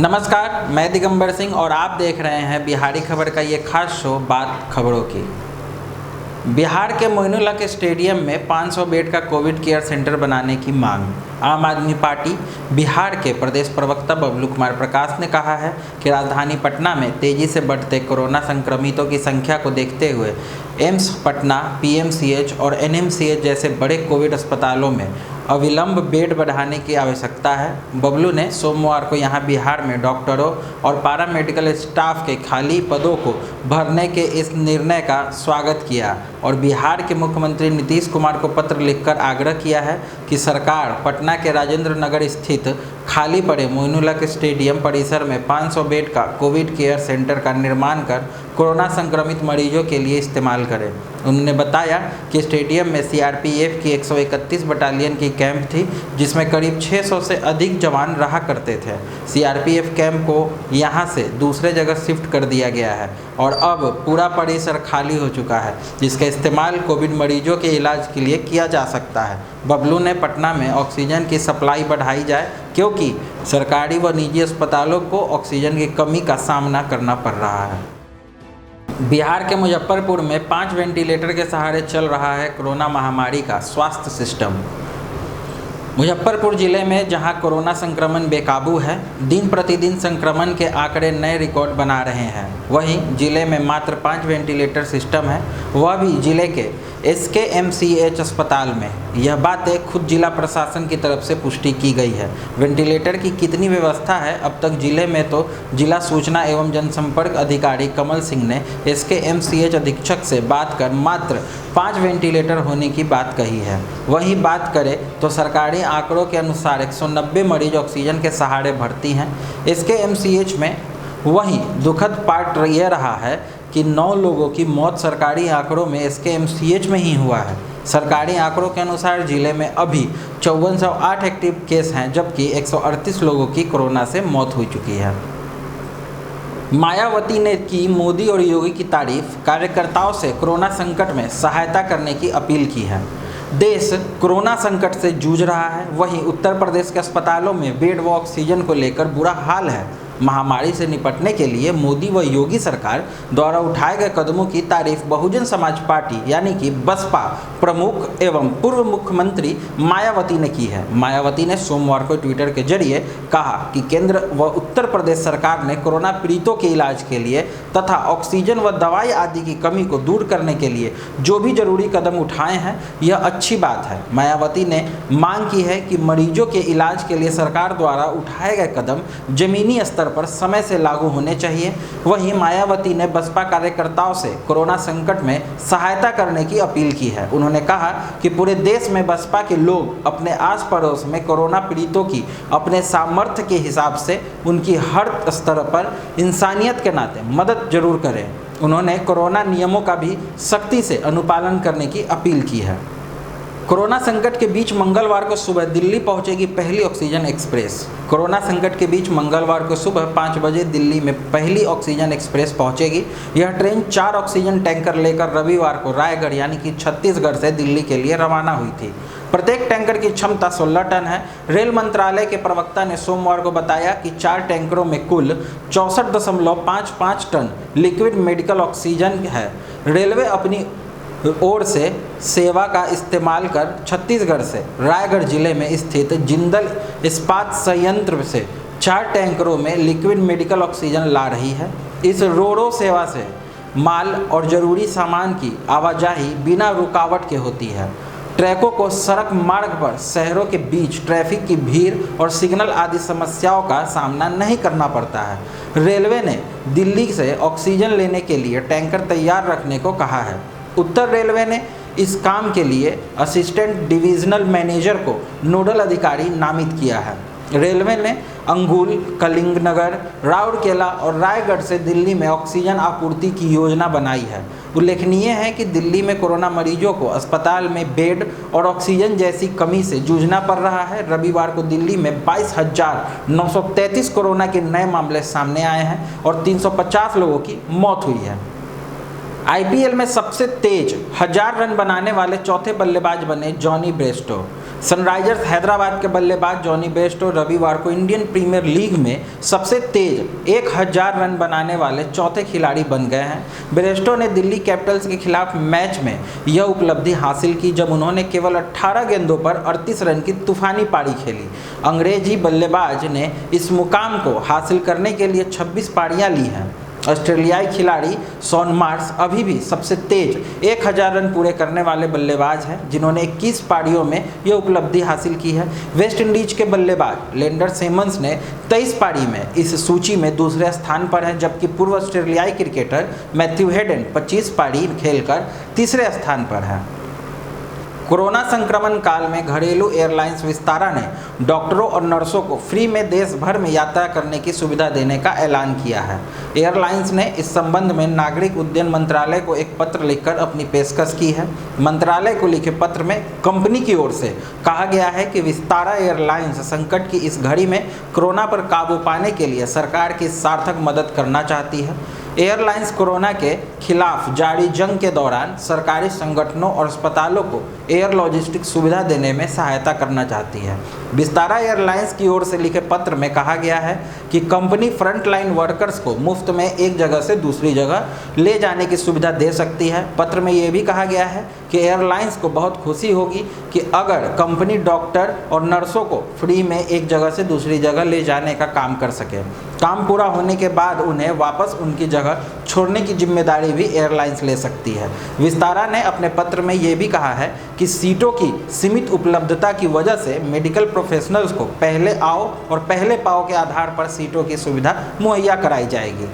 नमस्कार, मैं दिगंबर सिंह और आप देख रहे हैं बिहारी खबर का ये खास शो बात खबरों की। बिहार के मोइनुलहक स्टेडियम में 500 बेड का कोविड केयर सेंटर बनाने की मांग। आम आदमी पार्टी बिहार के प्रदेश प्रवक्ता बबलू कुमार प्रकाश ने कहा है कि राजधानी पटना में तेजी से बढ़ते कोरोना संक्रमितों की संख्या को देखते हुए एम्स पटना, पीएमसीएच और एनएमसीएच जैसे बड़े कोविड अस्पतालों में अविलंब बेड बढ़ाने की आवश्यकता है। बबलू ने सोमवार को यहां बिहार में डॉक्टरों और पैरामेडिकल स्टाफ के खाली पदों को भरने के इस निर्णय का स्वागत किया और बिहार के मुख्यमंत्री नीतीश कुमार को पत्र लिखकर आग्रह किया है कि सरकार पटना के राजेंद्र नगर स्थित खाली पड़े मोइनुलहक स्टेडियम परिसर में 500 बेड का कोविड केयर सेंटर का निर्माण कर कोरोना संक्रमित मरीजों के लिए इस्तेमाल करें। उन्होंने बताया कि स्टेडियम में सीआरपीएफ की 131 बटालियन की कैंप थी, जिसमें करीब 600 से अधिक जवान रहा करते थे। सीआरपीएफ कैंप को यहां से दूसरे जगह शिफ्ट कर दिया गया है और अब पूरा परिसर खाली हो चुका है, जिसका इस्तेमाल कोविड मरीजों के इलाज के लिए किया जा सकता है। बबलू ने पटना में ऑक्सीजन की सप्लाई बढ़ाई जाए क्योंकि सरकारी व निजी अस्पतालों को ऑक्सीजन की कमी का सामना करना पड़ रहा है। बिहार के मुजफ्फरपुर में 5 वेंटिलेटर के सहारे चल रहा है कोरोना महामारी का स्वास्थ्य सिस्टम। मुजफ्फरपुर जिले में जहां कोरोना संक्रमण बेकाबू है, दिन प्रतिदिन संक्रमण के आंकड़े नए रिकॉर्ड बना रहे हैं, वहीं जिले में मात्र 5 वेंटिलेटर सिस्टम है, वह भी जिले के एसकेएमसीएच अस्पताल में। यह बातें खुद जिला प्रशासन की तरफ से पुष्टि की गई है। वेंटिलेटर की कितनी व्यवस्था है अब तक जिले में, तो जिला सूचना एवं जनसंपर्क अधिकारी कमल सिंह ने एसकेएमसीएच अधीक्षक से बात कर मात्र 5 वेंटिलेटर होने की बात कही है। वहीं बात करें तो सरकारी आंकड़ों के अनुसार 190 मरीज ऑक्सीजन के सहारे भर्ती हैं एसकेएमसीएच में। वहीं दुखद पार्ट यह रहा है कि 9 लोगों की मौत सरकारी आंकड़ों में एसकेएमसीएच में ही हुआ है। सरकारी आंकड़ों के अनुसार जिले में अभी 5408 एक्टिव केस हैं, जबकि 138 लोगों की कोरोना से मौत हो चुकी है। मायावती ने की मोदी और योगी की तारीफ, कार्यकर्ताओं से कोरोना संकट में सहायता करने की अपील की है। देश कोरोना संकट से जूझ रहा है, वहीं उत्तर प्रदेश के अस्पतालों में बेड व ऑक्सीजन को लेकर बुरा हाल है। महामारी से निपटने के लिए मोदी व योगी सरकार द्वारा उठाए गए कदमों की तारीफ बहुजन समाज पार्टी यानी कि बसपा प्रमुख एवं पूर्व मुख्यमंत्री मायावती ने की है। मायावती ने सोमवार को ट्विटर के जरिए कहा कि केंद्र व उत्तर प्रदेश सरकार ने कोरोना पीड़ितों के इलाज के लिए तथा ऑक्सीजन व दवाई आदि की कमी को दूर करने के लिए जो भी जरूरी कदम उठाए हैं, यह अच्छी बात है। मायावती ने मांग की है कि मरीजों के इलाज के लिए सरकार द्वारा उठाए गए कदम जमीनी स्तर पर समय से लागू होने चाहिए। वहीं मायावती ने बसपा कार्यकर्ताओं से कोरोना संकट में सहायता करने की अपील की है। उन्होंने कहा कि पूरे देश में बसपा के लोग अपने आस पड़ोस में कोरोना पीड़ितों की अपने सामर्थ्य के हिसाब से उनकी हर स्तर पर इंसानियत के नाते मदद जरूर करें। उन्होंने कोरोना नियमों का भी सख्ती से अनुपालन करने की अपील की है। कोरोना संकट के बीच मंगलवार को सुबह दिल्ली पहुंचेगी पहली ऑक्सीजन एक्सप्रेस। कोरोना संकट के बीच मंगलवार को सुबह 5 बजे दिल्ली में पहली ऑक्सीजन एक्सप्रेस पहुंचेगी। यह ट्रेन 4 ऑक्सीजन टैंकर लेकर रविवार को रायगढ़ यानी कि छत्तीसगढ़ से दिल्ली के लिए रवाना हुई थी। प्रत्येक टैंकर की क्षमता 16 टन है। रेल मंत्रालय के प्रवक्ता ने सोमवार को बताया कि 4 टैंकरों में कुल 64.55 टन लिक्विड मेडिकल ऑक्सीजन है। रेलवे अपनी ओर से सेवा का इस्तेमाल कर छत्तीसगढ़ से रायगढ़ जिले में स्थित जिंदल इस्पात संयंत्र से 4 टैंकरों में लिक्विड मेडिकल ऑक्सीजन ला रही है। इस रोरो सेवा से माल और जरूरी सामान की आवाजाही बिना रुकावट के होती है। ट्रकों को सड़क मार्ग पर शहरों के बीच ट्रैफिक की भीड़ और सिग्नल आदि समस्याओं का सामना नहीं करना पड़ता है। रेलवे ने दिल्ली से ऑक्सीजन लेने के लिए टैंकर तैयार रखने को कहा है। उत्तर रेलवे ने इस काम के लिए असिस्टेंट डिविजनल मैनेजर को नोडल अधिकारी नामित किया है। रेलवे ने अंगुल, कलिंगनगर, राउरकेला और रायगढ़ से दिल्ली में ऑक्सीजन आपूर्ति की योजना बनाई है। उल्लेखनीय है कि दिल्ली में कोरोना मरीजों को अस्पताल में बेड और ऑक्सीजन जैसी कमी से जूझना पड़ रहा है। रविवार को दिल्ली में 22,933 कोरोना के नए मामले सामने आए हैं और 350 लोगों की मौत हुई है। आईपीएल में सबसे तेज 1000 रन बनाने वाले चौथे बल्लेबाज बने जॉनी ब्रेस्टो। सनराइजर्स हैदराबाद के बल्लेबाज जॉनी बेयरस्टो रविवार को इंडियन प्रीमियर लीग में सबसे तेज 1000 रन बनाने वाले चौथे खिलाड़ी बन गए हैं। बेयरस्टो ने दिल्ली कैपिटल्स के खिलाफ मैच में यह उपलब्धि हासिल की जब उन्होंने केवल 18 गेंदों पर 38 रन की तूफानी पारी खेली। अंग्रेजी बल्लेबाज ने इस मुकाम को हासिल करने के लिए 26 पारियां ली हैं। ऑस्ट्रेलियाई खिलाड़ी शॉन मार्श अभी भी सबसे तेज 1000 रन पूरे करने वाले बल्लेबाज हैं, जिन्होंने 21 पारियों में यह उपलब्धि हासिल की है। वेस्ट इंडीज के बल्लेबाज लेंडर सिमंस ने 23 पारी में इस सूची में दूसरे स्थान पर हैं, जबकि पूर्व ऑस्ट्रेलियाई क्रिकेटर मैथ्यू हेडन 25 पारी खेलकर तीसरे स्थान पर हैं। कोरोना संक्रमण काल में घरेलू एयरलाइंस विस्तारा ने डॉक्टरों और नर्सों को फ्री में देश भर में यात्रा करने की सुविधा देने का ऐलान किया है। एयरलाइंस ने इस संबंध में नागरिक उड्डयन मंत्रालय को एक पत्र लिखकर अपनी पेशकश की है। मंत्रालय को लिखे पत्र में कंपनी की ओर से कहा गया है कि विस्तारा एयरलाइंस संकट की इस घड़ी में कोरोना पर काबू पाने के लिए सरकार की सार्थक मदद करना चाहती है। एयरलाइंस कोरोना के खिलाफ जारी जंग के दौरान सरकारी संगठनों और अस्पतालों को एयर लॉजिस्टिक सुविधा देने में सहायता करना चाहती है। विस्तारा एयरलाइंस की ओर से लिखे पत्र में कहा गया है कि कंपनी फ्रंटलाइन वर्कर्स को मुफ्त में एक जगह से दूसरी जगह ले जाने की सुविधा दे सकती है। पत्र में यह भी कहा गया है कि एयरलाइंस को बहुत खुशी होगी कि अगर कंपनी डॉक्टर और नर्सों को फ्री में एक जगह से दूसरी जगह ले जाने का काम कर सके। काम पूरा होने के बाद उन्हें वापस उनकी जगह छोड़ने की जिम्मेदारी भी एयरलाइंस ले सकती है। विस्तारा ने अपने पत्र में ये भी कहा है कि सीटों की सीमित उपलब्धता की वजह से मेडिकल प्रोफेशनल्स को पहले आओ और पहले पाओ के आधार पर सीटों की सुविधा मुहैया कराई जाएगी।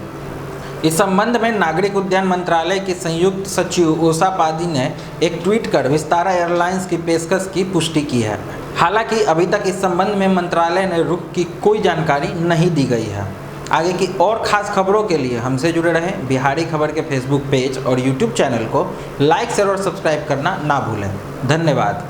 इस संबंध में नागरिक उड्डयन मंत्रालय की संयुक्त सचिव उषा पादी ने एक ट्वीट कर विस्तारा एयरलाइंस की पेशकश की पुष्टि की है। हालांकि अभी तक इस संबंध में मंत्रालय ने रुख की कोई जानकारी नहीं दी गई है। आगे की और ख़ास खबरों के लिए हमसे जुड़े रहें। बिहारी खबर के फेसबुक पेज और यूट्यूब चैनल को लाइक शेयर और सब्सक्राइब करना ना भूलें। धन्यवाद।